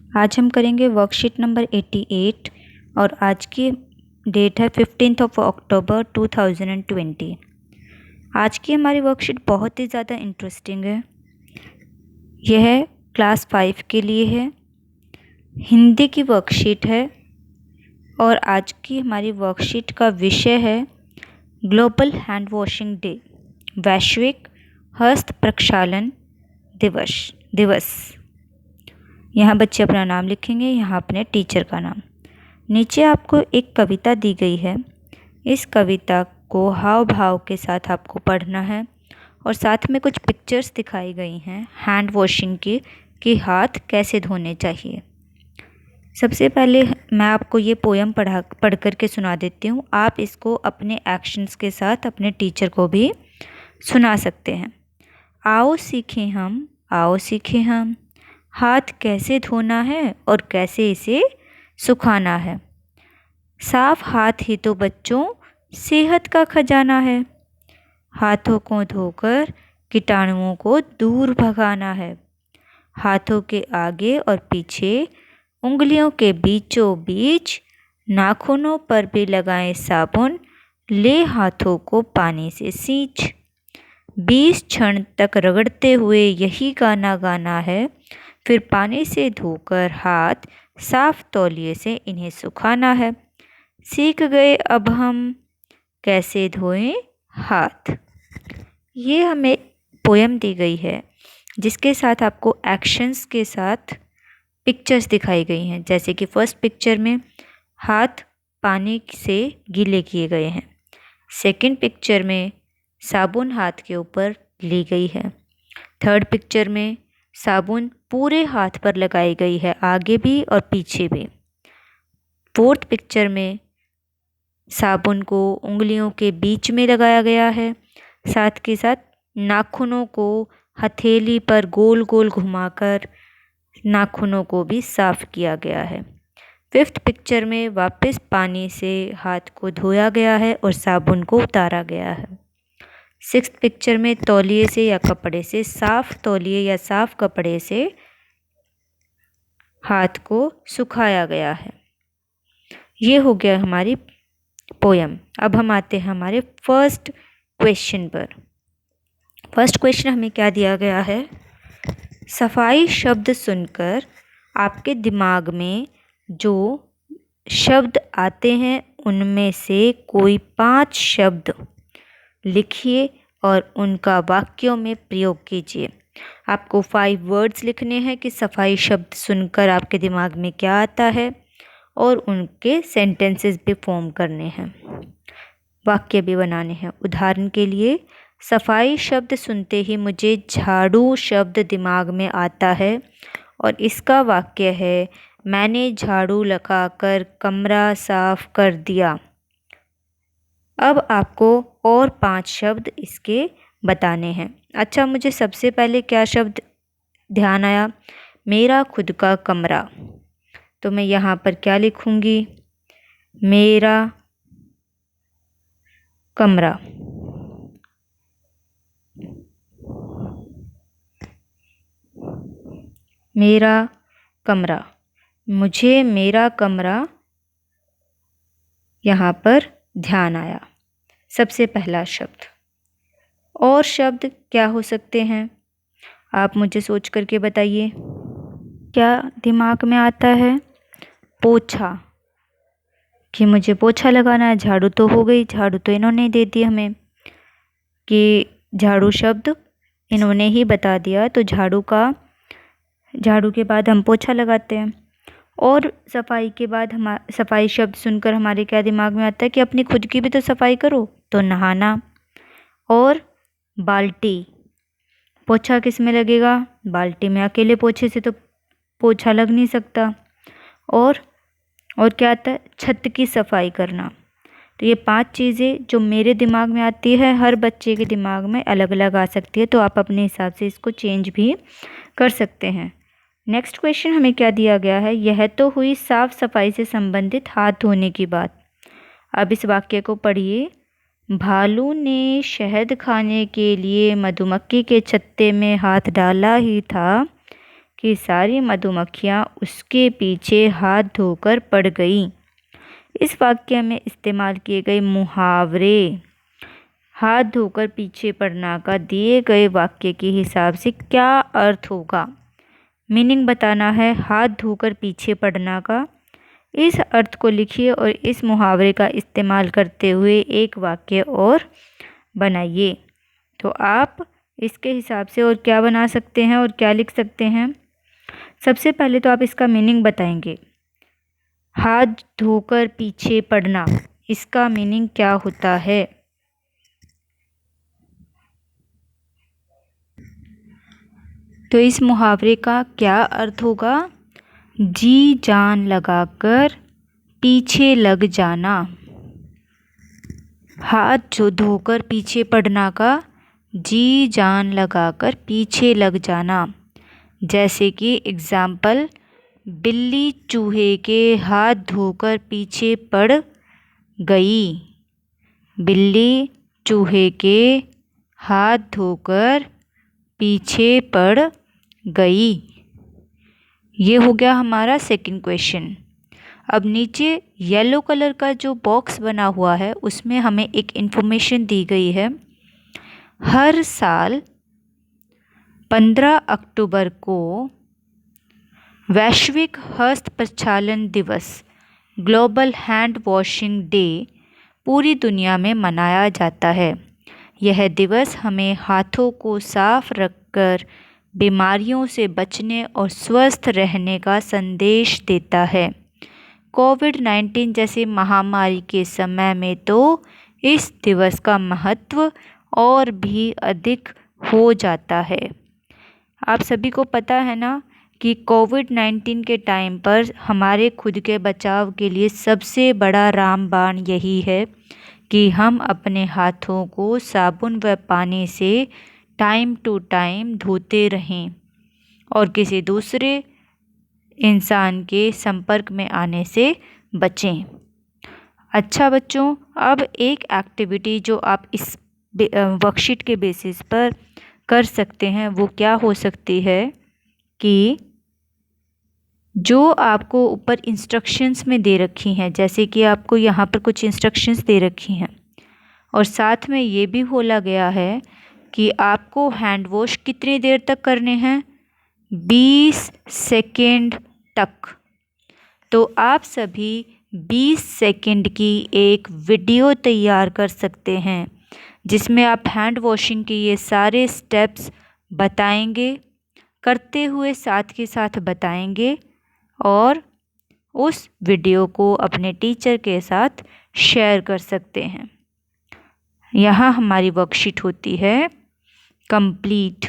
आज हम करेंगे वर्कशीट नंबर 88 और आज की डेट है 15 अक्टूबर 2020। आज की हमारी वर्कशीट बहुत ही ज़्यादा इंटरेस्टिंग है। यह क्लास 5 के लिए है, हिंदी की वर्कशीट है और आज की हमारी वर्कशीट का विषय है ग्लोबल हैंड वॉशिंग डे, वैश्विक हस्त प्रक्षालन दिवस। यहाँ बच्चे अपना नाम लिखेंगे, यहाँ अपने टीचर का नाम। नीचे आपको एक कविता दी गई है। इस कविता को हाव भाव के साथ आपको पढ़ना है और साथ में कुछ पिक्चर्स दिखाई गई हैं हैंड वॉशिंग की कि हाथ कैसे धोने चाहिए। सबसे पहले मैं आपको ये पोयम पढ़ कर के सुना देती हूँ। आप इसको अपने एक्शंस के साथ अपने टीचर को भी सुना सकते हैं। आओ सीखें हम हाथ कैसे धोना है और कैसे इसे सुखाना है। साफ हाथ ही तो बच्चों सेहत का खजाना है। हाथों को धोकर कीटाणुओं को दूर भगाना है। हाथों के आगे और पीछे, उंगलियों के बीचों बीच, नाखूनों पर भी लगाएं साबुन। ले हाथों को पानी से सींच। 20 क्षण तक रगड़ते हुए यही गाना गाना है। फिर पानी से धोकर हाथ साफ तौलिए से इन्हें सुखाना है। सीख गए अब हम कैसे धोएं हाथ। ये हमें पोयम दी गई है जिसके साथ आपको एक्शंस के साथ पिक्चर्स दिखाई गई हैं। जैसे कि फर्स्ट पिक्चर में हाथ पानी से गीले किए गए हैं। सेकंड पिक्चर में साबुन हाथ के ऊपर ली गई है। थर्ड पिक्चर में साबुन पूरे हाथ पर लगाई गई है, आगे भी और पीछे भी। फोर्थ पिक्चर में साबुन को उंगलियों के बीच में लगाया गया है, साथ के साथ नाखूनों को हथेली पर गोल गोल घुमाकर नाखूनों को भी साफ किया गया है। फिफ्थ पिक्चर में वापस पानी से हाथ को धोया गया है और साबुन को उतारा गया है। सिक्स्थ पिक्चर में तौलिए से या कपड़े से, साफ तौलिए या साफ कपड़े से हाथ को सुखाया गया है। ये हो गया हमारी पोयम। अब हम आते हैं हमारे फर्स्ट क्वेश्चन पर। फर्स्ट क्वेश्चन हमें क्या दिया गया है? सफाई शब्द सुनकर आपके दिमाग में जो शब्द आते हैं उनमें से कोई 5 शब्द लिखिए और उनका वाक्यों में प्रयोग कीजिए। आपको 5 वर्ड्स लिखने हैं कि सफाई शब्द सुनकर आपके दिमाग में क्या आता है और उनके सेंटेंसेस भी फॉर्म करने हैं, वाक्य भी बनाने हैं। उदाहरण के लिए, सफाई शब्द सुनते ही मुझे झाड़ू शब्द दिमाग में आता है और इसका वाक्य है, मैंने झाड़ू लगाकर कमरा साफ कर दिया। अब आपको और 5 शब्द इसके बताने हैं। अच्छा, मुझे सबसे पहले क्या शब्द ध्यान आया? मेरा खुद का कमरा। तो मैं यहाँ पर क्या लिखूँगी? मेरा कमरा। मेरा कमरा। मुझे मेरा कमरा यहाँ पर ध्यान आया, सबसे पहला शब्द। और शब्द क्या हो सकते हैं? आप मुझे सोच करके बताइए। क्या दिमाग में आता है? पोछा, कि मुझे पोछा लगाना है। झाड़ू तो हो गई, झाड़ू तो इन्होंने दे दी हमें कि झाड़ू शब्द इन्होंने ही बता दिया, तो झाड़ू के बाद हम पोछा लगाते हैं। और सफाई के बाद सफाई शब्द सुनकर हमारे क्या दिमाग में आता है कि अपनी खुद की भी तो सफाई करो, तो नहाना। और बाल्टी, पोछा किस में लगेगा? बाल्टी में। अकेले पोछे से तो पोछा लग नहीं सकता। और क्या आता है? छत की सफाई करना। तो ये 5 चीज़ें जो मेरे दिमाग में आती है, हर बच्चे के दिमाग में अलग अलग आ सकती है, तो आप अपने हिसाब से इसको चेंज भी कर सकते हैं। नेक्स्ट क्वेश्चन हमें क्या दिया गया है? यह तो हुई साफ सफाई से संबंधित हाथ धोने की बात। अब इस वाक्य को पढ़िए। भालू ने शहद खाने के लिए मधुमक्खी के छत्ते में हाथ डाला ही था कि सारी मधुमक्खियाँ उसके पीछे हाथ धोकर पड़ गईं। इस वाक्य में इस्तेमाल किए गए मुहावरे हाथ धोकर पीछे पड़ना का दिए गए वाक्य के हिसाब से क्या अर्थ होगा? मीनिंग बताना है हाथ धोकर पीछे पड़ना का। इस अर्थ को लिखिए और इस मुहावरे का इस्तेमाल करते हुए एक वाक्य और बनाइए। तो आप इसके हिसाब से और क्या बना सकते हैं और क्या लिख सकते हैं? सबसे पहले तो आप इसका मीनिंग बताएंगे। हाथ धोकर पीछे पड़ना, इसका मीनिंग क्या होता है? तो इस मुहावरे का क्या अर्थ होगा? जी जान लगाकर पीछे लग जाना। हाथ जो धोकर पीछे पड़ना का जी जान लगाकर पीछे लग जाना। जैसे कि एग्जाम्पल, बिल्ली चूहे के हाथ धोकर पीछे पड़ गई। बिल्ली चूहे के हाथ धोकर पीछे पड़ गई। ये हो गया हमारा सेकंड क्वेश्चन। अब नीचे येलो कलर का जो बॉक्स बना हुआ है उसमें हमें एक इन्फॉर्मेशन दी गई है। हर साल 15 अक्टूबर को वैश्विक हस्त प्रक्षालन दिवस, ग्लोबल हैंड वॉशिंग डे पूरी दुनिया में मनाया जाता है। यह दिवस हमें हाथों को साफ रखकर बीमारियों से बचने और स्वस्थ रहने का संदेश देता है। कोविड-19 जैसी महामारी के समय में तो इस दिवस का महत्व और भी अधिक हो जाता है। आप सभी को पता है ना कि कोविड-19 के टाइम पर हमारे खुद के बचाव के लिए सबसे बड़ा रामबाण यही है कि हम अपने हाथों को साबुन व पानी से टाइम टू टाइम धोते रहें और किसी दूसरे इंसान के संपर्क में आने से बचें। अच्छा बच्चों, अब एक एक्टिविटी जो आप इस वर्कशीट के बेसिस पर कर सकते हैं वो क्या हो सकती है कि जो आपको ऊपर इंस्ट्रक्शंस में दे रखी हैं, जैसे कि आपको यहाँ पर कुछ इंस्ट्रक्शंस दे रखी हैं और साथ में ये भी बोला गया है कि आपको हैंड वॉश कितनी देर तक करने हैं? 20 सेकेंड तक। तो आप सभी 20 सेकेंड की एक वीडियो तैयार कर सकते हैं जिसमें आप हैंड वॉशिंग के ये सारे स्टेप्स बताएंगे, करते हुए साथ के साथ बताएंगे और उस वीडियो को अपने टीचर के साथ शेयर कर सकते हैं। यहाँ हमारी वर्कशीट होती है कंप्लीट।